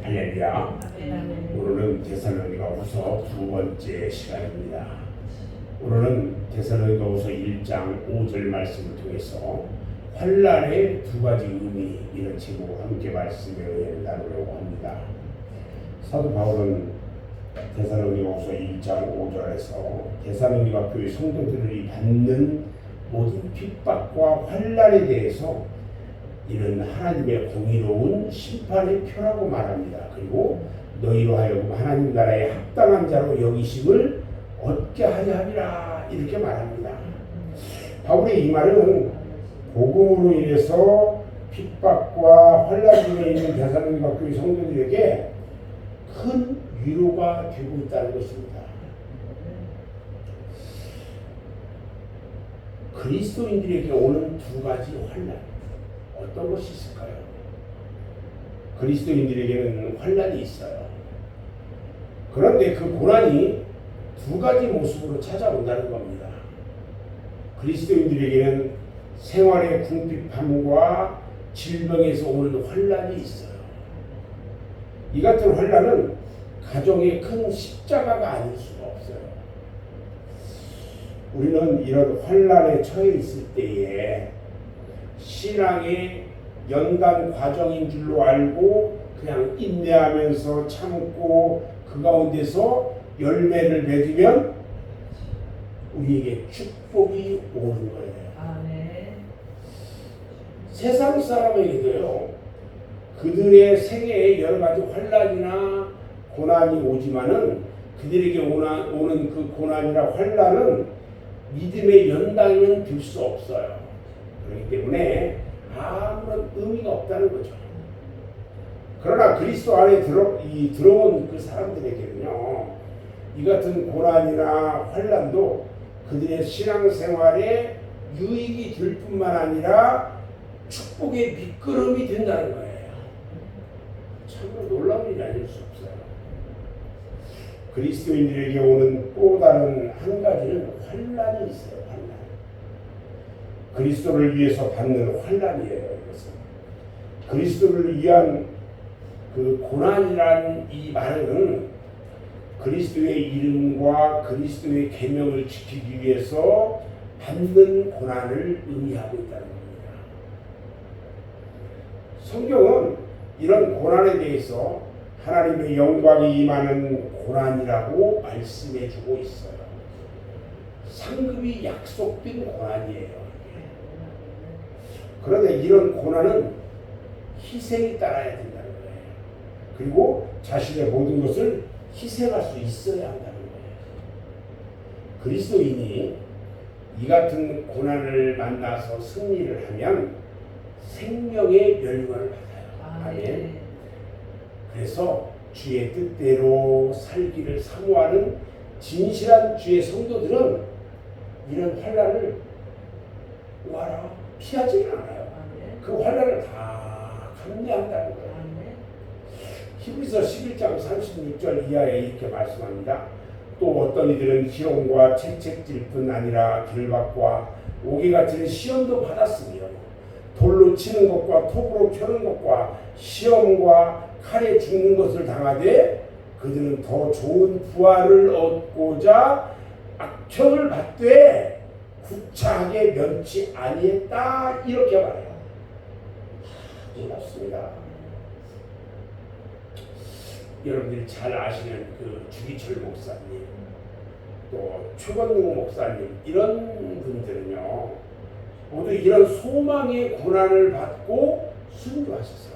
할렐루야. 오늘은 데살로니가후서 두 번째 시간입니다. 오늘은 데살로니가후서 1장 5절 말씀을 통해서 환난의 두 가지 의미, 이런 제목으로 함께 말씀의 은혜를 나누려고 합니다. 사도 바울은 데살로니가후서 1장 5절에서 데살로니가 교회 성도들이 받는 모든 핍박과 환난에 대해서 이는 하나님의 공의로운 심판의 표라고 말합니다. 그리고 너희로 하여금 하나님 나라에 합당한 자로 여기심을 얻게 하려 함이라, 이렇게 말합니다. 바울의 이 말은 복음으로 인해서 핍박과 환난 중에 있는 데살로니가 교회 성도들에게 큰 위로가 되고 있다는 것입니다. 그리스도인들에게 오는 두 가지 환난, 어떤 것이 있을까요? 그리스도인들에게는 환난이 있어요. 그런데 그 고난이 두 가지 모습으로 찾아온다는 겁니다. 그리스도인들에게는 생활의 궁핍함과 질병에서 오는 환난이 있어요. 이 같은 환난은 가정의 큰 십자가가 아닐 수가 없어요. 우리는 이런 환난에 처해 있을 때에 신앙의 연단 과정인 줄로 알고 그냥 인내하면서 참고 그 가운데서 열매를 맺으면 우리에게 축복이 오는 거예요. 네. 세상 사람에게도요, 그들의 생애에 여러 가지 환난이나 고난이 오지만은 그들에게 오는 그 고난이나 환난은 믿음의 연단은 될 수 없어요. 그렇기 때문에 아무런 의미가 없다는 거죠. 그러나 그리스도 안에 들어온 그 사람들에게는요, 이 같은 고난이나 환난도 그들의 신앙생활에 유익이 될 뿐만 아니라 축복의 밑거름이 된다는 거예요. 참으로 놀라운 일이 아닐 수 없어요. 그리스도인들에게 오는 또 다른 한 가지는 환난이 있어요. 환난. 그리스도를 위해서 받는 환난이에요. 이것은 그리스도를 위한 그 고난이란 이 말은 그리스도의 이름과 그리스도의 계명을 지키기 위해서 받는 고난을 의미하고 있다는 겁니다. 성경은 이런 고난에 대해서 하나님의 영광이 임하는 고난이라고 말씀해주고 있어요. 상급이 약속된 고난이에요. 그런데 이런 고난은 희생이 따라야 된다는 거예요. 그리고 자신의 모든 것을 희생할 수 있어야 한다는 거예요. 그리스도인이 이 같은 고난을 만나서 승리를 하면 생명의 멸관을 받아요. 아멘. 그래서 주의 뜻대로 살기를 사모하는 진실한 주의 성도들은 이런 환난을 와라 피하지는 않아요. 그 환난을 다 감내한다는 거예요. 히브리서 11장 36절 이하에 이렇게 말씀합니다. 또 어떤 이들은 희롱과 채찍질 뿐 아니라 결박과 오개 같은 시험도 받았으며 돌로 치는 것과 톱으로 켜는 것과 시험과 칼에 죽는 것을 당하되 그들은 더 좋은 부활을 얻고자 악평을 받되 구차하게 면치 아니했다, 이렇게 말해요. 놀랍습니다. 여러분들이 잘 아시는 그 주기철 목사님, 또 최건능 목사님, 이런 분들은요, 모두 이런 소망의 고난을 받고 순교하셨어요.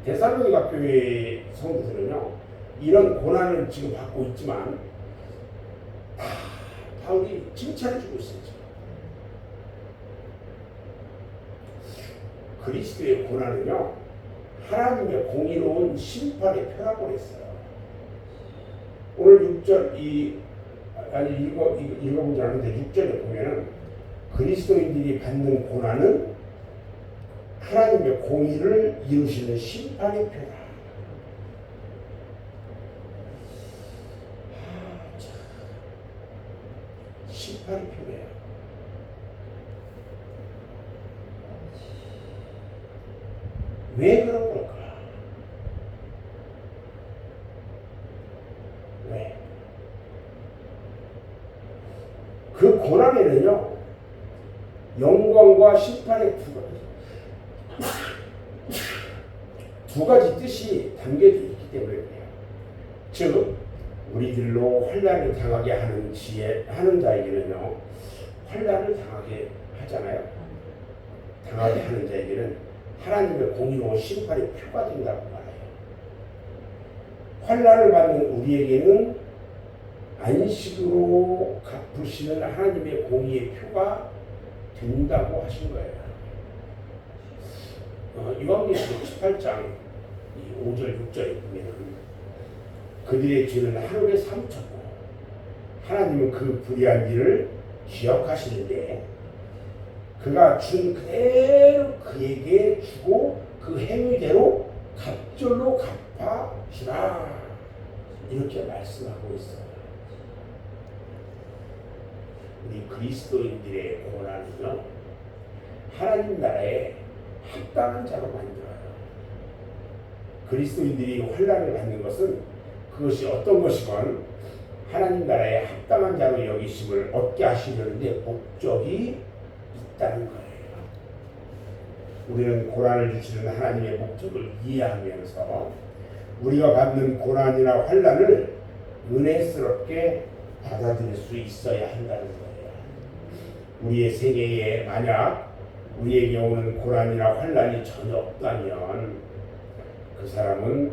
데살로니가 교회 성도들은요, 이런 고난을 지금 받고 있지만 다 바울이 칭찬해주고 있어요. 그리스도의 고난은요, 하나님의 공의로운 심판의 표라고 했어요. 오늘 6절 읽어본 줄 아는데 6절에 보면은 그리스도인들이 받는 고난은 하나님의 공의를 이루시는 심판의 표다. 심판의 표예요. 왜 그런 걸까? 안에는요 영광과 심판의 두 가지 뜻이 담겨져 있기 때문에 그래요. 즉 우리들로 환난을 당하게 하는 자에게는요 환난을 당하게 하잖아요. 당하게 하는 자에게는 하나님의 공의로운 심판의 표가 된다고 말해요. 환난을 받는 우리에게는 안식으로 갚으시는 하나님의 공의의 표가 된다고 하신 거예요. 요한계시록 18장 5절 6절에 보면 그들의 죄는 하늘에 사무쳤고 하나님은 그 불의한 일을 기억하시는데 그가 준 그대로 그에게 주고 그 행위대로 갑절로 갚아주라 이렇게 말씀하고 있어요. 우리 그리스도인들의 고난은요 하나님 나라에 합당한 자로 만들어요. 그리스도인들이 환난을 받는 것은 그것이 어떤 것이건 하나님 나라에 합당한 자로 여기심을 얻게 하시려는데 목적이 있다는 거예요. 우리는 고난을 주시는 하나님의 목적을 이해하면서 우리가 받는 고난이나 환난을 은혜스럽게 받아들일 수 있어야 한다는 거예요. 우리의 세계에 만약 우리에게 오는 고난이나 환난이 전혀 없다면 그 사람은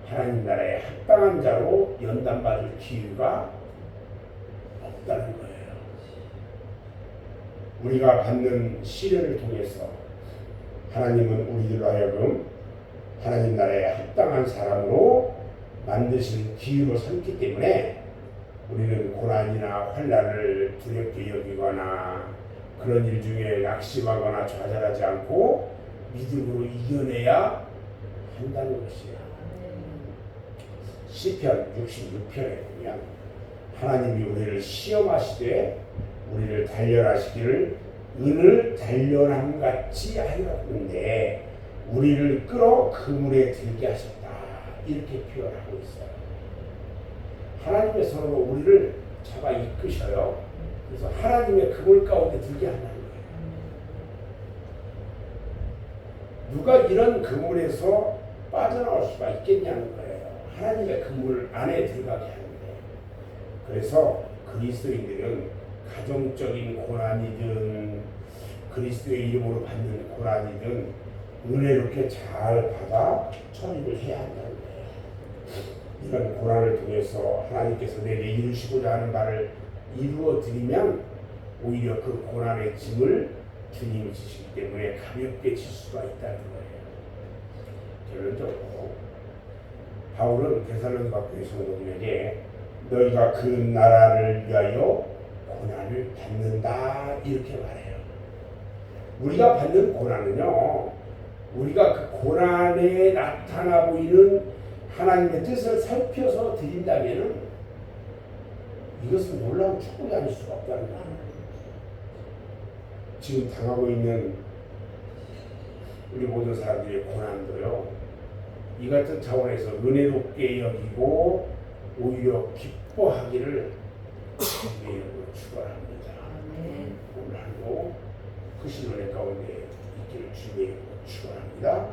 하나님 나라에 합당한 자로 연단받을 기회가 없다는 거예요. 우리가 받는 시련을 통해서 하나님은 우리들로 하여금 하나님 나라에 합당한 사람으로 만드신 기회로 삼기 때문에 우리는 고난이나 환난을 두렵게 여기거나 그런 일 중에 낙심하거나 좌절하지 않고 믿음으로 이겨내야 한다는 것이에요. 시편 66편에 보면 하나님이 우리를 시험하시되 우리를 단련하시기를 은을 단련함 같이 하였는데 우리를 끌어 그물에 들게 하셨다 이렇게 표현하고 있어요. 하나님의 손으로 우리를 잡아 이끄셔요. 그래서 하나님의 그물 가운데 들게 한다는 거예요. 누가 이런 그물에서 빠져나올 수가 있겠냐는 거예요. 하나님의 그물 안에 들어가게 하는데 그래서 그리스도인들은 가정적인 고난이든 그리스도의 이름으로 받는 고난이든 은혜롭게 잘 받아 처리를 해야 한다는 거예요. 이런 고난을 통해서 하나님께서 내게 이루시고자 하는 바를 이루어 드리면 오히려 그 고난의 짐을 주님이 지시기 때문에 가볍게 질 수가 있다는 거예요. 결론적으로 바울은 데살로니가 교회 성도들에게 너희가 그 나라를 위하여 고난을 받는다 이렇게 말해요. 우리가 받는 고난은요 우리가 그 고난에 나타나 보이는 하나님의 뜻을 살펴서 드린다면 이것은 놀라운 축복이 아닐 수가 없다는 거예요. 지금 당하고 있는 우리 모든 사람들의 고난도요 이 같은 차원에서 은혜롭게 여기고 오히려 기뻐하기를 주님의 이름으로 축원합니다. 오늘 하루도 크신 은혜 가운데 있기를 주님의 이름으로 축원합니다.